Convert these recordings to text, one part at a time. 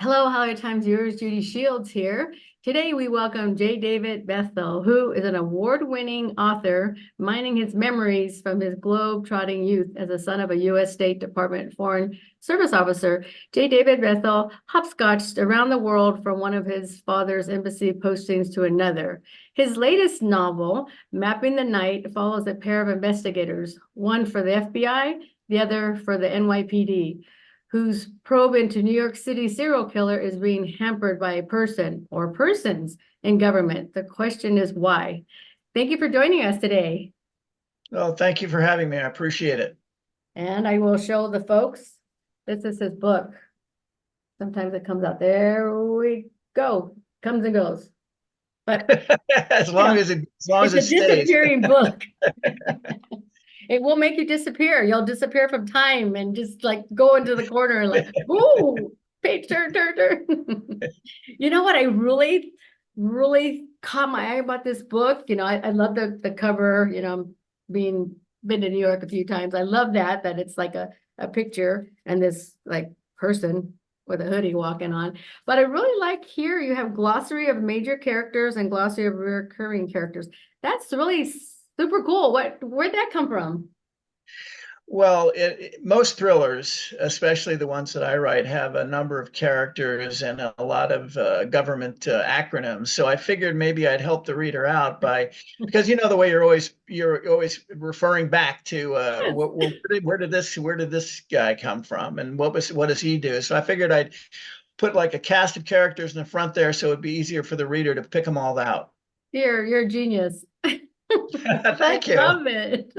Hello, Hollywood Times viewers. Judy Shields here. Today we welcome J. David Bethel, who is an award-winning author mining his memories from his globe-trotting youth as a son of a U.S. State Department Foreign Service officer. J. David Bethel hopscotched around the world from one of his father's embassy postings to another. His latest novel, Mapping the Night, follows a pair of investigators, one for the FBI, the other for the NYPD, whose probe into New York City serial killer is being hampered by a person or persons in government. The question is why? Thank you for joining us today. Well, thank you for having me. I appreciate it. And I will show the folks. This is his book. Sometimes it comes out. There we go. Comes and goes. But As long as it it's a stays. disappearing book. It will make you disappear. You'll disappear from time and just like go into the corner and like, ooh, page turn. You know what? I really caught my eye about this book. I love the cover, been to New York a few times. I love that it's like a picture and this like person with a hoodie walking on. But I really like here you have glossary of major characters and glossary of recurring characters. That's really super cool. Where'd that come from? Well, most thrillers, especially the ones that I write, have a number of characters and a lot of government acronyms. So I figured maybe I'd help the reader out because you know the way you're always referring back to Yes. where did this guy come from and what does he do? So I figured I'd put like a cast of characters in the front there so it'd be easier for the reader to pick them all out. You're a genius. I Thank you. love it.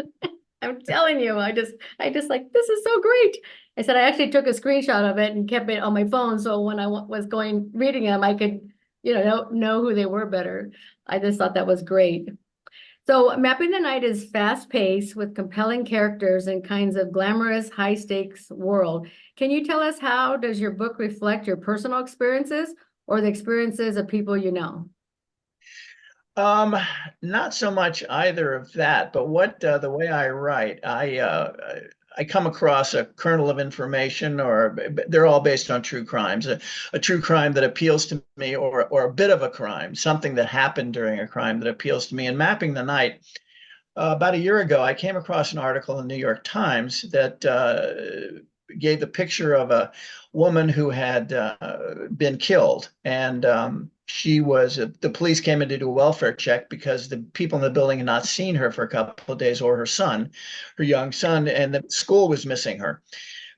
I'm telling you, I just like, this is so great. I said, I actually took a screenshot of it and kept it on my phone. So when I was reading them, I could, know who they were better. I just thought that was great. So Mapping the Night is fast paced with compelling characters and kinds of glamorous, high stakes world. Can you tell us how does your book reflect your personal experiences or the experiences of people you know? Um, Not so much either of that, but what the way I write, I come across a kernel of information, or they're all based on true crimes, a true crime that appeals to me, or a bit of a crime, something that happened during a crime that appeals to me. And Mapping the Night, about a year ago, I came across an article in the New York Times that gave the picture of a woman who had been killed. And the police came in to do a welfare check because the people in the building had not seen her for a couple of days, or her young son, and the school was missing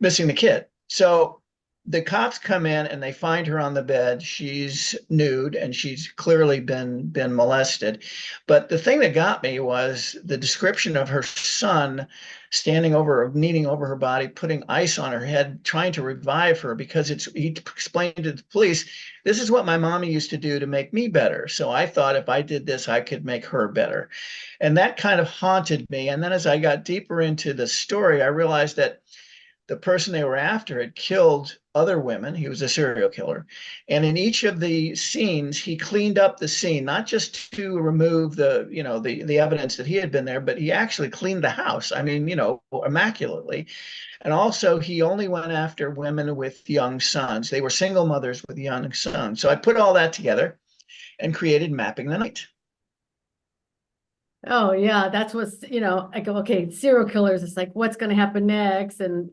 the kid. So the cops come in and they find her on the bed. She's nude and she's clearly been molested. But the thing that got me was the description of her son standing over, kneeling over her body, putting ice on her head, trying to revive her because he explained to the police, this is what my mommy used to do to make me better. So I thought if I did this, I could make her better. And that kind of haunted me. And then as I got deeper into the story, I realized that the person they were after had killed other women. He was a serial killer. And in each of the scenes, he cleaned up the scene, not just to remove the evidence that he had been there, but he actually cleaned the house. I mean, immaculately. And also he only went after women with young sons. They were single mothers with young sons. So I put all that together and created Mapping the Night. Oh yeah, that's what's, I go, okay, serial killers, it's like, what's going to happen next? And,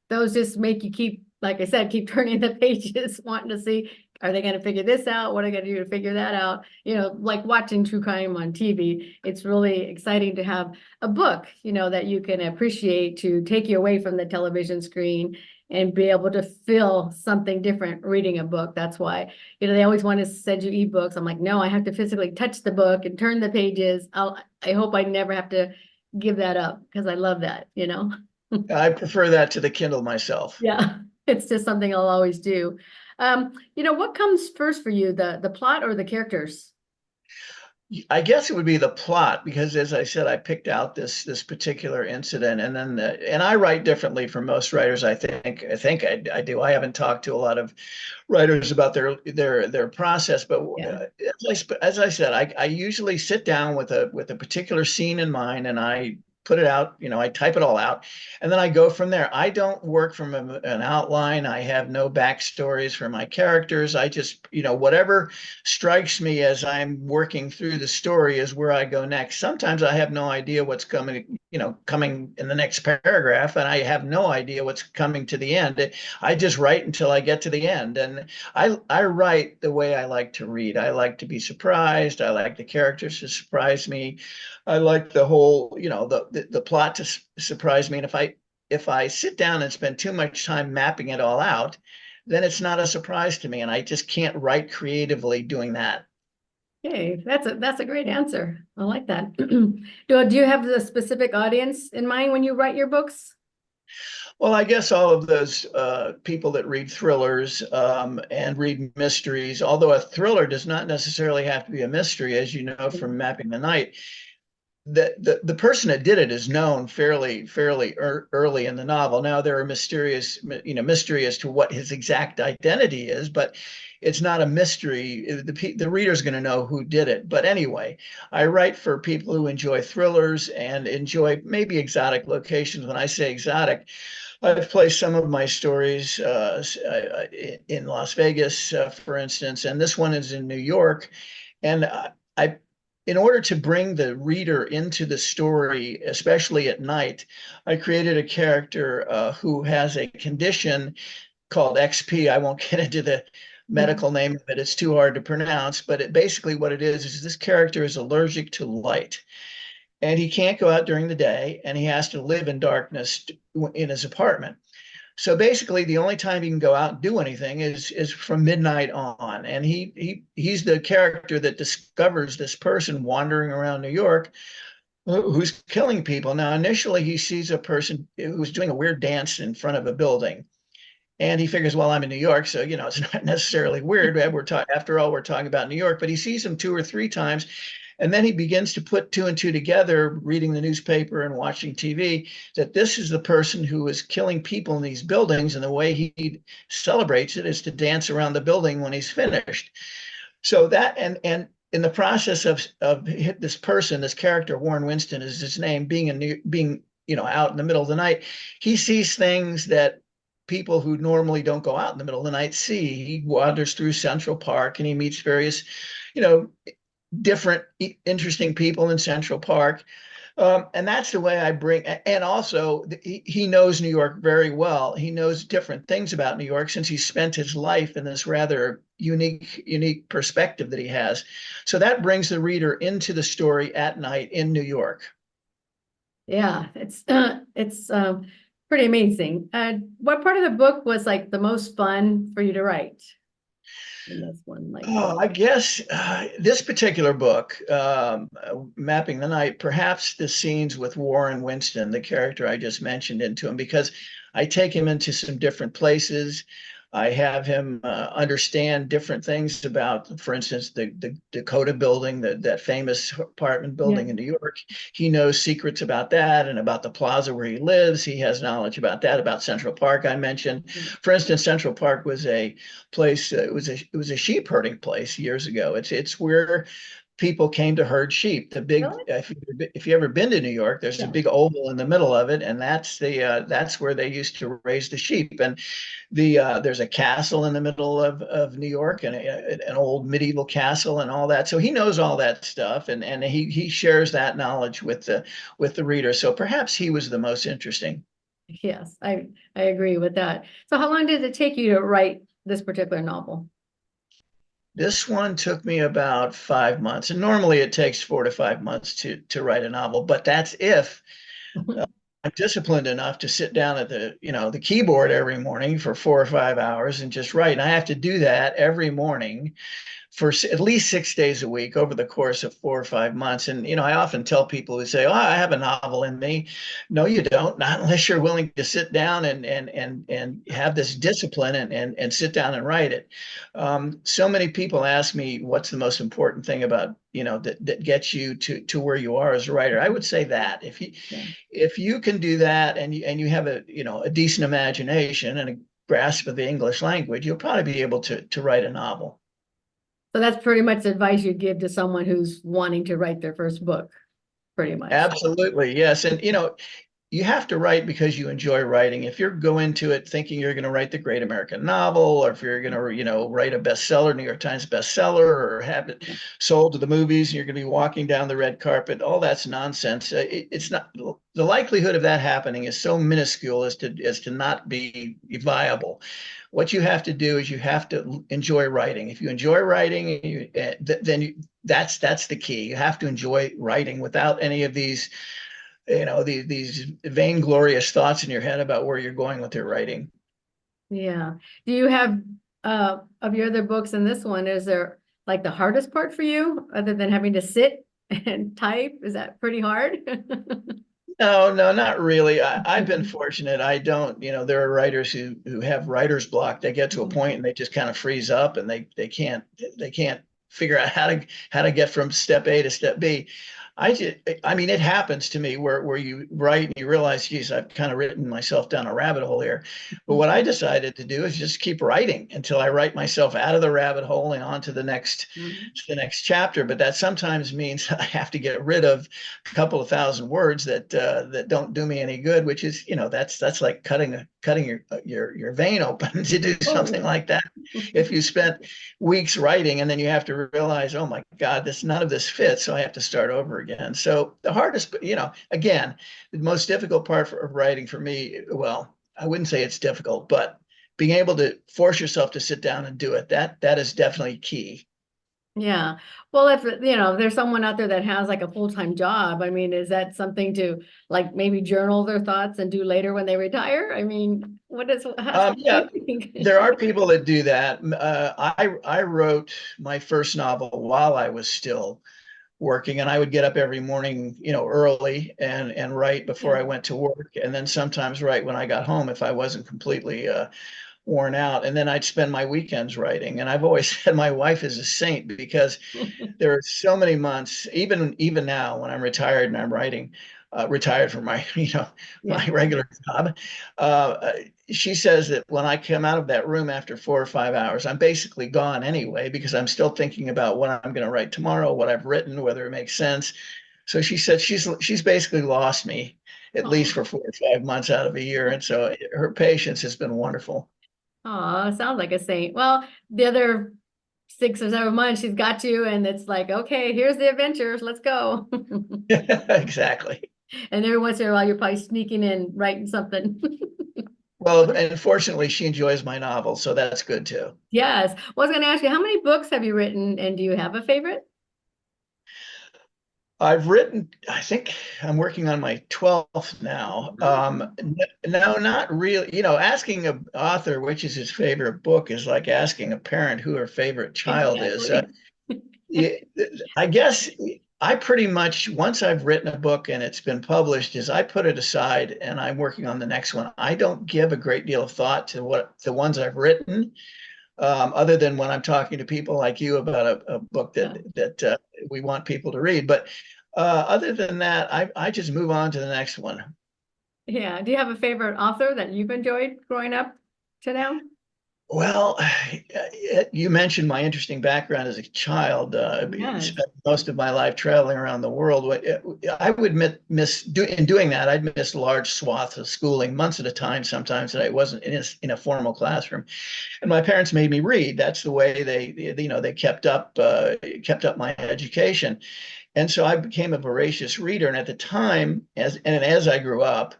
those just make you keep, like I said, keep turning the pages, wanting to see, are they going to figure this out? What are they going to do to figure that out? Like watching true crime on TV, it's really exciting to have a book, that you can appreciate to take you away from the television screen and be able to feel something different reading a book. That's why, they always want to send you ebooks. I'm like, no, I have to physically touch the book and turn the pages. I hope I never have to give that up because I love that. I prefer that to the Kindle myself. Yeah, it's just something I'll always do. What comes first for you, the plot or the characters? I guess it would be the plot because, as I said, I picked out this particular incident, and then and I write differently from most writers. I do. I haven't talked to a lot of writers about their process, but Yeah. as I said, I usually sit down with a particular scene in mind, and I put it out, I type it all out, and then I go from there. I don't work from an outline. I have no backstories for my characters. I just, whatever strikes me as I'm working through the story is where I go next. Sometimes I have no idea what's coming in the next paragraph, and I have no idea what's coming to the end. I just write until I get to the end. And I write the way I like to read. I like to be surprised. I like the characters to surprise me. I like the whole, the plot to surprise me. And if I sit down and spend too much time mapping it all out, then it's not a surprise to me. And I just can't write creatively doing that. Okay, that's a great answer. I like that. Do you have the specific audience in mind when you write your books? Well, I guess all of those people that read thrillers and read mysteries, although a thriller does not necessarily have to be a mystery, as you know from Mapping the Night. The person that did it is known fairly early in the novel. Now there are mystery as to what his exact identity is, but it's not a mystery. The reader's going to know who did it. But anyway, I write for people who enjoy thrillers and enjoy maybe exotic locations. When I say exotic, I've placed some of my stories in Las Vegas, for instance, and this one is in New York. And I in order to bring the reader into the story, especially at night, I created a character who has a condition called XP. I won't get into the medical name of it. It's too hard to pronounce, but basically what it is this character is allergic to light. And he can't go out during the day, and he has to live in darkness in his apartment. So basically, the only time he can go out and do anything is from midnight on. And he's the character that discovers this person wandering around New York who's killing people. Now, initially, he sees a person who's doing a weird dance in front of a building. And he figures, well, I'm in New York, so it's not necessarily weird. After all, we're talking about New York. But he sees him 2 or 3 times, and then he begins to put 2 and 2 together, reading the newspaper and watching TV, that this is the person who is killing people in these buildings, and the way he celebrates it is to dance around the building when he's finished. So that and in the process of this person, this character, Warren Winston is his name, being out in the middle of the night, he sees things that people who normally don't go out in the middle of the night see. He wanders through Central Park and he meets various, different interesting people in Central Park. And that's the way I bring, and also he knows New York very well. He knows different things about New York since he spent his life in this rather unique perspective that he has. So that brings the reader into the story at night in New York. Yeah, it's pretty amazing. What part of the book was like the most fun for you to write? In this one, I guess this particular book, Mapping the Night, perhaps the scenes with Warren Winston, the character I just mentioned, into him, because I take him into some different places. I have him understand different things about, for instance, the Dakota building, that famous apartment building in New York. He knows secrets about that and about the plaza where he lives. He has knowledge about that, about Central Park I mentioned. For instance, Central Park was a place, it was a sheep herding place years ago. It's where people came to herd sheep. The big, if you ever been to New York, there's a big oval in the middle of it, and that's where they used to raise the sheep. And there's a castle in the middle of New York, and an old medieval castle and all that. So he knows all that stuff, and he shares that knowledge with the reader. So perhaps he was the most interesting. Yes, I agree with that. So how long did it take you to write this particular novel? This one took me about 5 months, and normally it takes 4 to 5 months to write a novel. But that's if I'm disciplined enough to sit down at the keyboard every morning for 4 or 5 hours and just write. And I have to do that every morning for at least 6 days a week over the course of 4 or 5 months. And, I often tell people who say, oh, I have a novel in me. No, you don't, not unless you're willing to sit down and have this discipline and sit down and write it. So many people ask me, what's the most important thing about, that gets you to where you are as a writer? I would say that if you can do that and you have a decent imagination and a grasp of the English language, you'll probably be able to write a novel. So that's pretty much advice you'd give to someone who's wanting to write their first book. pretty much. Absolutely, yes. And you have to write because you enjoy writing. If you go into it thinking you're going to write the great American novel, or if you're going to, write a bestseller, New York Times bestseller, or have it sold to the movies, and you're going to be walking down the red carpet, all that's nonsense. It's not, the likelihood of that happening is so minuscule as to not be viable. What you have to do is you have to enjoy writing. If you enjoy writing, that's the key. You have to enjoy writing without any of these these vainglorious thoughts in your head about where you're going with your writing. Yeah. Do you have of your other books and this one, is there like the hardest part for you other than having to sit and type? Is that pretty hard? No, no, not really. I've been fortunate. I don't, there are writers who have writer's block. They get to a point and they just kind of freeze up, and they can't figure out how to get from step A to step B. I mean, it happens to me where you write and you realize, geez, I've kind of written myself down a rabbit hole here. But what I decided to do is just keep writing until I write myself out of the rabbit hole and on to the next chapter. But that sometimes means I have to get rid of a couple of thousand words that don't do me any good, which is, that's like cutting your vein open to do something Oh. like that. If you spent weeks writing and then you have to realize, oh my God, none of this fits, so I have to start over again. So the hardest, again, the most difficult part of writing for me, well, I wouldn't say it's difficult, but being able to force yourself to sit down and do it, that is definitely key. Yeah. Well, if there's someone out there that has like a full-time job, I mean, is that something to like maybe journal their thoughts and do later when they retire? I mean, what do Yeah, you think? there are people that do that. I wrote my first novel while I was still working, and I would get up every morning, early and write before Yeah. I went to work, and then sometimes write when I got home if I wasn't completely worn out, and then I'd spend my weekends writing. And I've always said my wife is a saint because there are so many months, even now when I'm retired and I'm writing, retired from my Yeah. my regular job. Uh, she says that when I come out of that room after 4 or 5 hours, I'm basically gone anyway because I'm still thinking about what I'm going to write tomorrow, what I've written, whether it makes sense. So she said she's basically lost me at least Oh, for 4 or 5 months out of a year, and so her patience has been wonderful. oh, sounds like a saint. Well, the other 6 or 7 months she's got you, and it's like, okay, here's the adventures, let's go. Exactly. And every once in a while, you're probably sneaking in, writing something. Well, and fortunately, she enjoys my novels, so that's good too. Yes. Well, I was going to ask you, how many books have you written, and do you have a favorite? I've written, I think I'm working on my 12th now. No, not really. Asking an author which is his favorite book is like asking a parent who her favorite child is. Exactly. Yeah, I guess I pretty much, once I've written a book and it's been published, is I put it aside and I'm working on the next one. I don't give a great deal of thought to what the ones I've written, other than when I'm talking to people like you about a book that Yeah. we want people to read. But other than that, I just move on to the next one. Yeah. Do you have a favorite author that you've enjoyed growing up to now? Well, you mentioned my interesting background as a child. Yes. Spent most of my life traveling around the world. I would in doing that, I'd miss large swaths of schooling, months at a time, sometimes that I wasn't in a formal classroom. And my parents made me read. That's the way they kept up my education. And so I became a voracious reader. And at the time, as I grew up,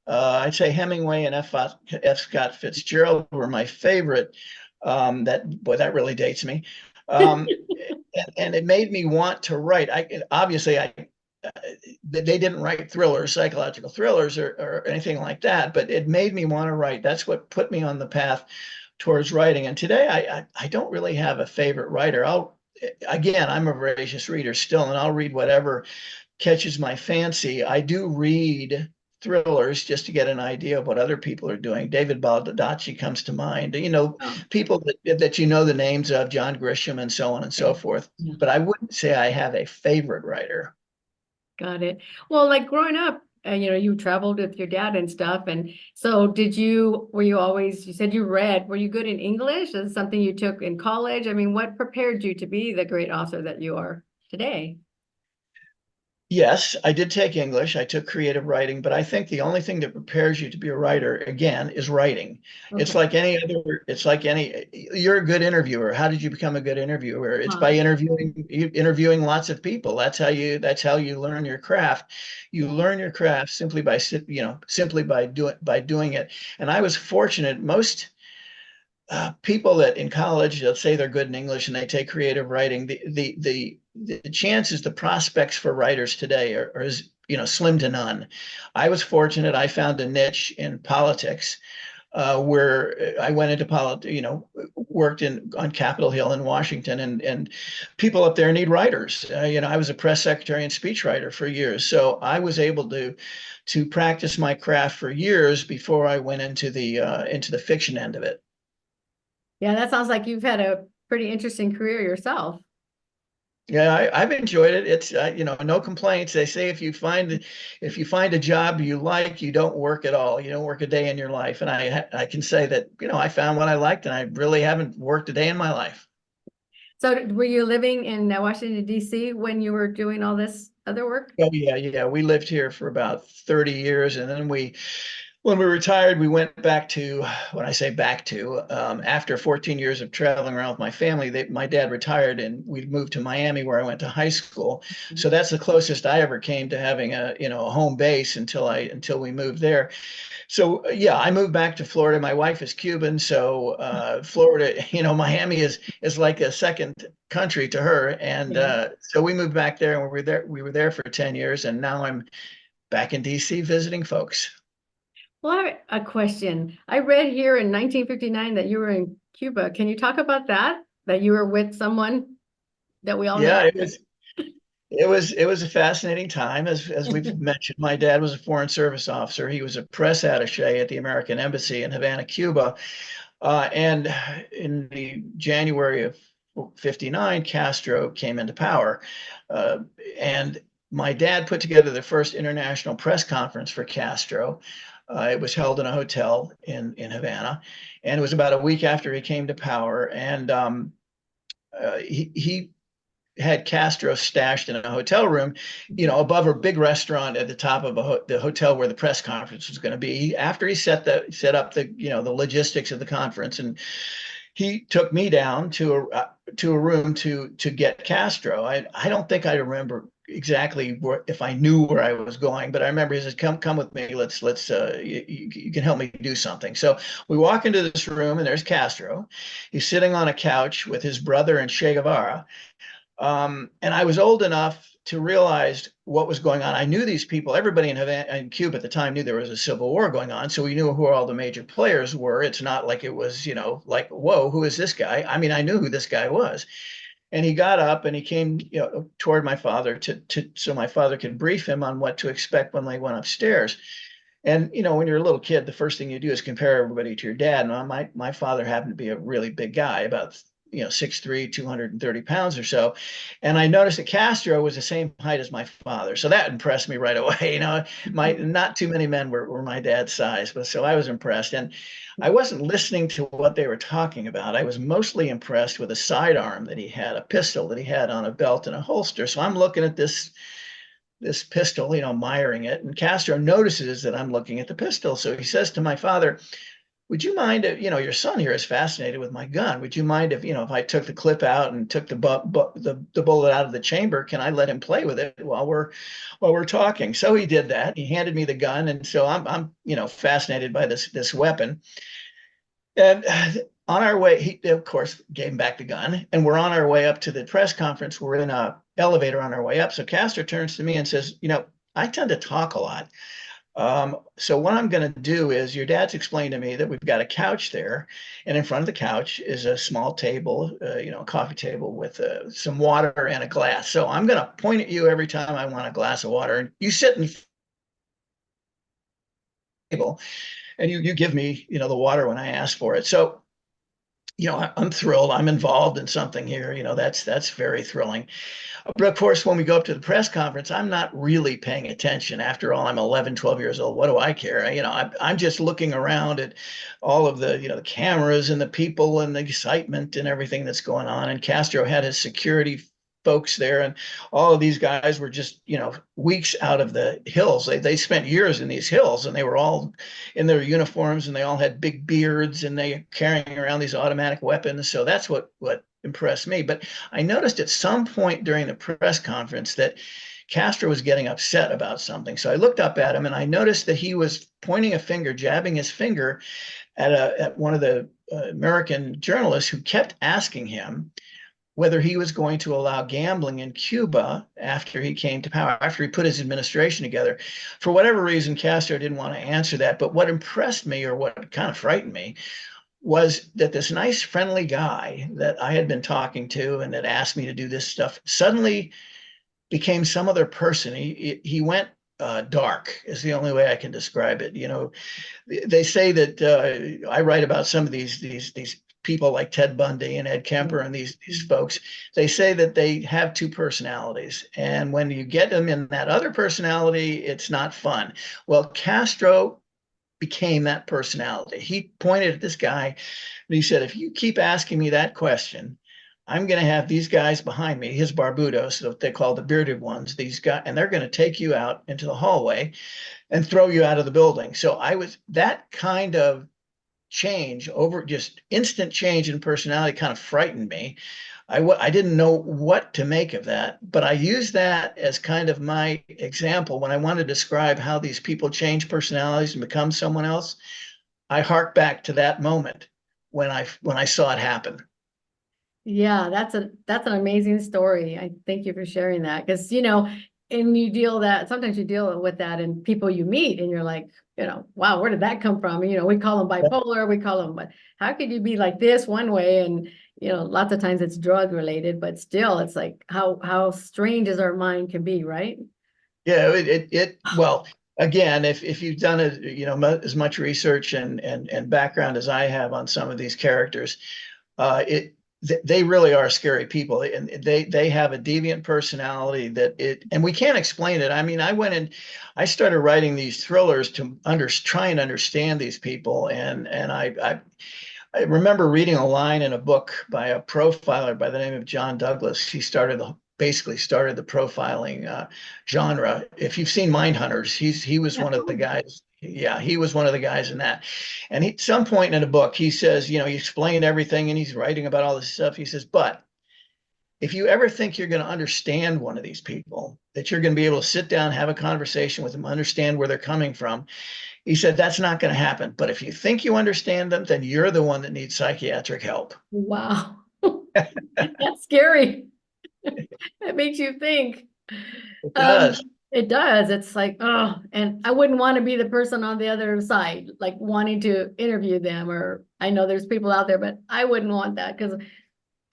I'd say Hemingway and F. Scott Fitzgerald were my favorite. That really dates me. Um, and it made me want to write. Obviously they didn't write thrillers, psychological thrillers, or anything like that, but it made me want to write. That's what put me on the path towards writing. And today I don't really have a favorite writer. I'm a voracious reader still, and I'll read whatever catches my fancy. I do read thrillers just to get an idea of what other people are doing. David Baldacci comes to mind. Oh, People that the names of, John Grisham and so on and so okay. forth. Yeah. But I wouldn't say I have a favorite writer. Got it. Well, like growing up, you traveled with your dad and stuff. And so were you always, you said you read, were you good in English? Is it something you took in college? I mean, what prepared you to be the great author that you are today? Yes, I did take English. I took creative writing, but I think the only thing that prepares you to be a writer, again, is writing. It's Okay. like you're a good interviewer. How did you become a good interviewer? It's by Uh, interviewing lots of people. That's how you learn your craft. You yeah. learn your craft simply by doing it. And I was fortunate. Most people that in college, let's say they're good in English and they take creative writing, the chances, the prospects for writers today are slim to none. I was fortunate. I found a niche in politics where I went into politics, worked on Capitol Hill in Washington, and people up there need writers. I was a press secretary and speechwriter for years, so I was able to practice my craft for years before I went into the fiction end of it. Yeah, that sounds like you've had a pretty interesting career yourself. Yeah, I've enjoyed it. It's no complaints. They say if you find a job you like, you don't work at all. You don't work a day in your life. And I can say that I found what I liked, and I really haven't worked a day in my life. So were you living in Washington, D.C. when you were doing all this other work? Oh yeah, yeah. We lived here for about 30 years, and then when we retired, we went back to, when I say back to, after 14 years of traveling around with my family, my dad retired and we moved to Miami where I went to high school. So that's the closest I ever came to having a home base until we moved there. So yeah, I moved back to Florida. My wife is Cuban, so Florida, Miami is like a second country to her. And Yeah. so we moved back there and we were there for 10 years, and now I'm back in DC visiting folks. Well, I have a question. I read here in 1959 that you were in Cuba. Can you talk about that? That you were with someone that we all know? Yeah, it was a fascinating time, as we've mentioned. My dad was a Foreign Service officer. He was a press attaché at the American Embassy in Havana, Cuba. And in the January of '59, Castro came into power. Uh, and my dad put together the first international press conference for Castro. It was held in a hotel in Havana, and it was about a week after he came to power. And he had Castro stashed in a hotel room, above a big restaurant at the top of the hotel where the press conference was going to be. After he set up the logistics of the conference, and he took me down to a room to get Castro. I don't think I remember exactly if I knew where I was going, but I remember he said, "Come with me. You can help me do something." So we walk into this room, and there's Castro. He's sitting on a couch with his brother and Che Guevara. And I was old enough to realize what was going on. I knew these people. Everybody in Havana, in Cuba at the time, knew there was a civil war going on, so we knew who all the major players were. It's not like it was, like, whoa, who is this guy? I mean, I knew who this guy was. And he got up and he came, toward my father so my father could brief him on what to expect when they went upstairs. And when you're a little kid, the first thing you do is compare everybody to your dad. And my father happened to be a really big guy, about 6'3", 230 pounds or so. And I noticed that Castro was the same height as my father. So that impressed me right away. My not too many men were my dad's size, but so I was impressed. And I wasn't listening to what they were talking about. I was mostly impressed with a sidearm that he had, a pistol that he had on a belt and a holster. So I'm looking at this pistol, miring it. And Castro notices that I'm looking at the pistol. So he says to my father, "Would you mind if, your son here is fascinated with my gun. Would you mind if I took the clip out and took the bullet out of the chamber? Can I let him play with it while we're talking?" So he did that. He handed me the gun. And so I'm fascinated by this weapon. And on our way, he, of course, gave him back the gun. And we're on our way up to the press conference. We're in a elevator on our way up. So Castor turns to me and says, "I tend to talk a lot. So what I'm going to do is, your dad's explained to me that we've got a couch there, and in front of the couch is a small table, a coffee table with some water and a glass. So I'm going to point at you every time I want a glass of water, and you sit in the table, and you give me, the water when I ask for it." So I'm thrilled. I'm involved in something here. That's very thrilling. But of course, when we go up to the press conference, I'm not really paying attention. After all, I'm 11, 12 years old. What do I care? I'm just looking around at all of the cameras and the people and the excitement and everything that's going on. And Castro had his security folks there, and all of these guys were just, weeks out of the hills. They spent years in these hills, and they were all in their uniforms, and they all had big beards, and they carrying around these automatic weapons. So that's what impressed me. But I noticed at some point during the press conference that Castro was getting upset about something. So I looked up at him, and I noticed that he was pointing a finger, jabbing his finger at one of the American journalists, who kept asking him whether he was going to allow gambling in Cuba after he came to power, after he put his administration together. For whatever reason, Castro didn't want to answer that. But what impressed me, or what kind of frightened me, was that this nice, friendly guy that I had been talking to and that asked me to do this stuff suddenly became some other person. He went dark, is the only way I can describe it. They say that I write about some of these people like Ted Bundy and Ed Kemper and these folks. They say that they have two personalities, and when you get them in that other personality, it's not fun. Well, Castro became that personality. He pointed at this guy and he said, if you keep asking me that question, I'm going to have these guys behind me, his barbudos, what they call the bearded ones, these guys, and they're going to take you out into the hallway and throw you out of the building. So that kind of change, over just instant change in personality, kind of frightened me. I didn't know what to make of that, but I used that as kind of my example when I want to describe how these people change personalities and become someone else. I hark back to that moment when I saw it happen. Yeah, that's an amazing story. I thank you for sharing that, because and sometimes you deal with that in people you meet, and you're like, wow, where did that come from? We call them bipolar, we call them, but how could you be like this one way? And lots of times it's drug related, but still, it's like how strange as our mind can be, right? Yeah, well, again, if you've done as much research and background as I have on some of these characters, they really are scary people, and they have a deviant personality and we can't explain it. I mean, I started writing these thrillers to try and understand these people, and I remember reading a line in a book by a profiler by the name of John Douglas. He basically started the profiling genre. If you've seen Mindhunters, he was one of the guys. Yeah, he was one of the guys in that. And at some point in a book, he says, he explained everything, and he's writing about all this stuff. He says, but if you ever think you're going to understand one of these people, that you're going to be able to sit down, have a conversation with them, understand where they're coming from, he said, that's not going to happen. But if you think you understand them, then you're the one that needs psychiatric help. Wow. That's scary. That makes you think. It does. It does. It's like, oh, and I wouldn't want to be the person on the other side, like wanting to interview them, or I know there's people out there, but I wouldn't want that, because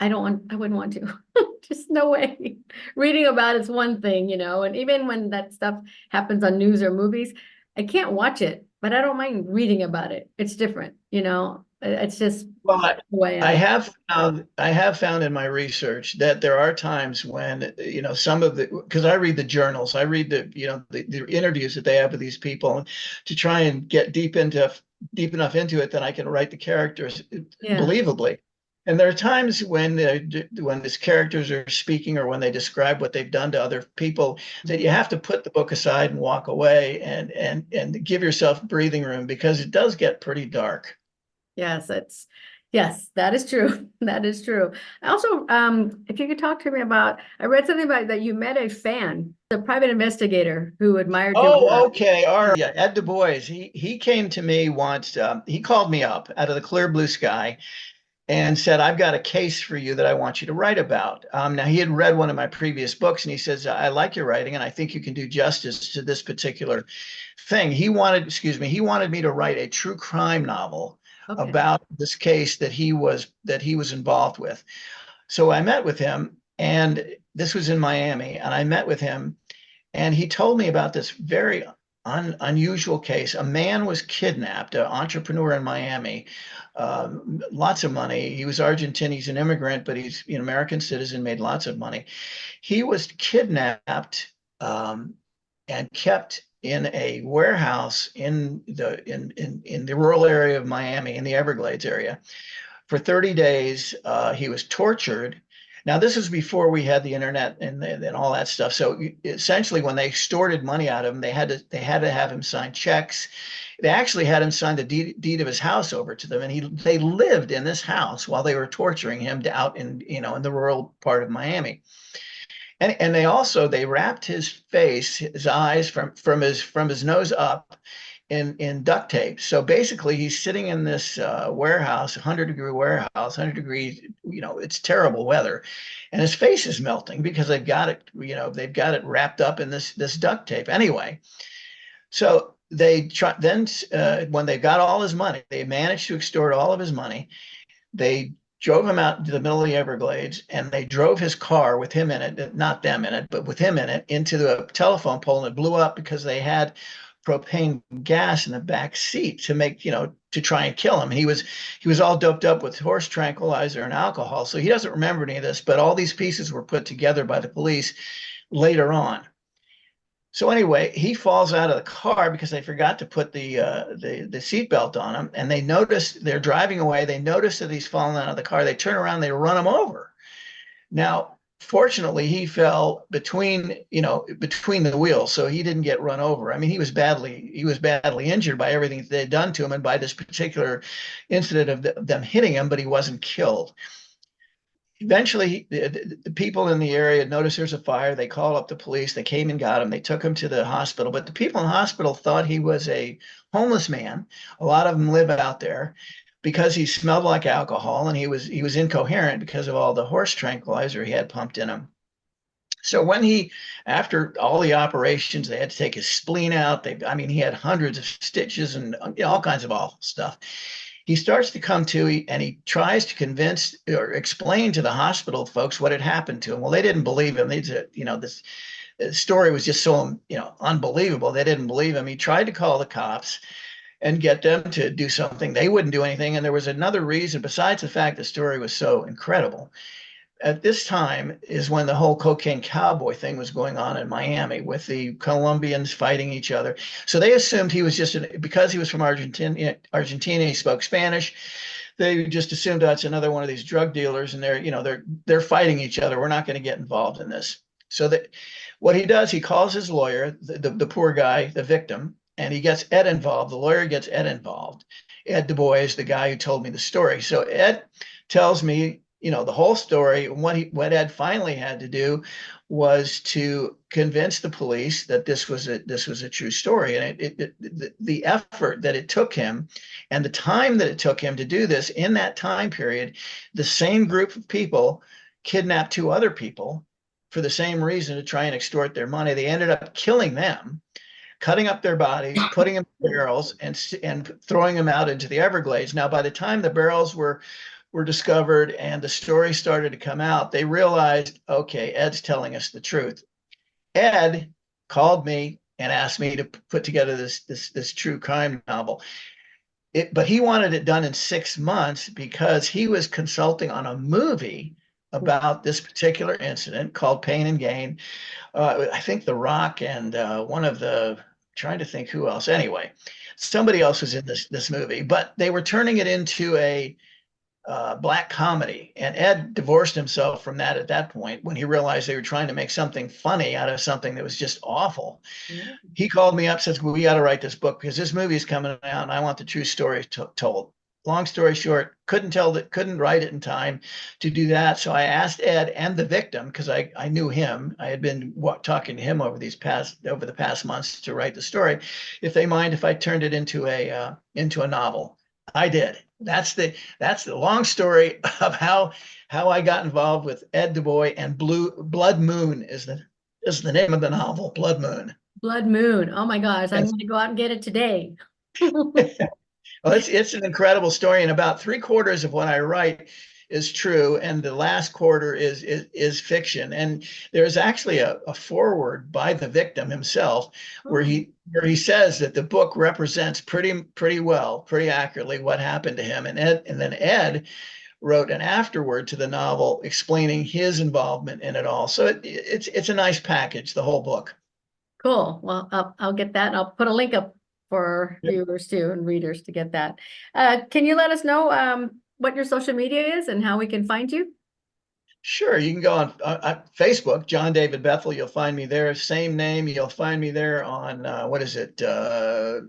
I wouldn't want to. Just no way. Reading about it's one thing, and even when that stuff happens on news or movies, I can't watch it, but I don't mind reading about it. It's different, it's just Well, the way I have found in my research that there are times when, some of because I read the journals, I read the interviews that they have with these people, to try and get deep enough into it that I can write the characters believably. And there are times when these characters are speaking, or when they describe what they've done to other people, that you have to put the book aside and walk away and give yourself breathing room, because it does get pretty dark. Yes, that is true. That is true. I also, if you could talk to me about, I read something about that you met a fan, the private investigator who admired your work. Oh, okay. All right. Yeah, Ed Du Bois. He came to me once. He called me up out of the clear blue sky and said, I've got a case for you that I want you to write about. Now, he had read one of my previous books, and he says, I like your writing, and I think you can do justice to this particular thing. He wanted me to write a true crime novel about this case that he was involved with. So I met with him, and this was in Miami, and I met with him, and he told me about this very unusual case. A man was kidnapped, an entrepreneur in Miami, lots of money. He was Argentine. He's an immigrant, but he's an American citizen, made lots of money. He was kidnapped and kept in a warehouse in the rural area of Miami, in the Everglades area, for 30 days. He was tortured, Now, this was before we had the internet and all that stuff. So essentially, when they extorted money out of him, they had to have him sign checks. They actually had him sign the deed of his house over to them, and they lived in this house while they were torturing him out in the rural part of Miami. And they wrapped his face, his eyes from his nose up in duct tape. So basically, he's sitting in this warehouse, 100-degree warehouse, 100 degrees. It's terrible weather, and his face is melting because they've got it wrapped up in this duct tape. Anyway, so when they got all his money, they managed to extort all of his money. They drove him out into the middle of the Everglades, and they drove his car with him in it, not them in it, but with him in it, into the telephone pole, and it blew up because they had propane gas in the back seat to try and kill him. And he was all doped up with horse tranquilizer and alcohol, so he doesn't remember any of this. But all these pieces were put together by the police later on. So anyway, he falls out of the car because they forgot to put the seatbelt on him, and they're driving away. They notice that he's fallen out of the car. They turn around, they run him over. Now, fortunately, he fell between the wheels, so he didn't get run over. I mean, he was badly injured by everything that they'd done to him and by this particular incident of them hitting him, but he wasn't killed. Eventually, the people in the area noticed there's a fire. They called up the police. They came and got him. They took him to the hospital. But the people in the hospital thought he was a homeless man. A lot of them live out there because he smelled like alcohol, and he was incoherent because of all the horse tranquilizer he had pumped in him. So after all the operations, they had to take his spleen out. He had hundreds of stitches and all kinds of awful stuff. He starts to come to, and he tries to convince or explain to the hospital folks what had happened to him. Well, they didn't believe him. They said, this story was just so, unbelievable. They didn't believe him. He tried to call the cops and get them to do something. They wouldn't do anything. And there was another reason besides the fact the story was so incredible. At this time is when the whole cocaine cowboy thing was going on in Miami with the Colombians fighting each other. So they assumed he was because he was from Argentina, he spoke Spanish. They just assumed that's another one of these drug dealers, and they're fighting each other. We're not going to get involved in this. So what he does, he calls his lawyer, the poor guy, the victim, and he gets Ed involved. The lawyer gets Ed involved. Ed Du Bois, the guy who told me the story. So Ed tells me the whole story. What Ed finally had to do was to convince the police that this was a true story. And the effort that it took him and the time that it took him to do this, in that time period, the same group of people kidnapped two other people for the same reason, to try and extort their money. They ended up killing them, cutting up their bodies, putting them in barrels, and throwing them out into the Everglades. Now, by the time the barrels were discovered and the story started to come out, they realized, okay, Ed's telling us the truth. Ed called me and asked me to put together this true crime novel. But he wanted it done in 6 months because he was consulting on a movie about this particular incident called Pain and Gain. I think The Rock and trying to think who else. Anyway, somebody else was in this movie, but they were turning it into a black comedy, and Ed divorced himself from that at that point when he realized they were trying to make something funny out of something that was just awful. Yeah. He called me up, says, we got to write this book because this movie is coming out and I want the true story told. Long story short, couldn't write it in time to do that. So I asked Ed and the victim, because I knew him. I had been talking to him over the past months to write the story, if they mind if I turned it into a novel. I did. That's the long story of how I got involved with Ed Du Bois, and Blood Moon is the name of the novel. Blood Moon. Blood Moon. Oh my gosh, I'm going to go out and get it today. Well, it's an incredible story, and about 3/4 of what I write is true, and the last quarter is fiction. And there's actually a foreword by the victim himself, where he says that the book represents pretty well, pretty accurately what happened to him. And then Ed wrote an afterword to the novel explaining his involvement in it all. So it's a nice package, the whole book. Cool. Well, I'll get that. I'll put a link up for viewers too and readers to get that. Can you let us know what your social media is and how we can find you? Sure, you can go on Facebook, John David Bethel. You'll find me there. Same name. You'll find me there on what is it?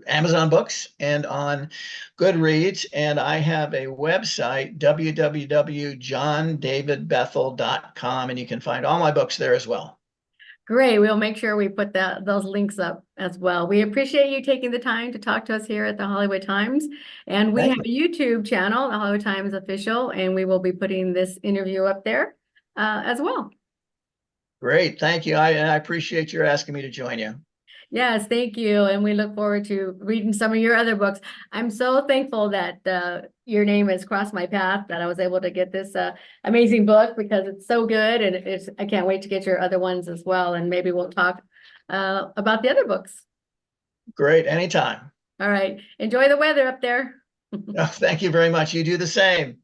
Amazon Books and on Goodreads. And I have a website, www.johndavidbethel.com, and you can find all my books there as well. Great. We'll make sure we put those links up as well. We appreciate you taking the time to talk to us here at the Hollywood Times. And we have Thank a YouTube channel, the Hollywood Times Official, and we will be putting this interview up there as well. Great. Thank you. I appreciate your asking me to join you. Yes, thank you. And we look forward to reading some of your other books. I'm so thankful that your name has crossed my path, that I was able to get this amazing book because it's so good. And I can't wait to get your other ones as well. And maybe we'll talk about the other books. Great. Anytime. All right. Enjoy the weather up there. Thank you very much. You do the same.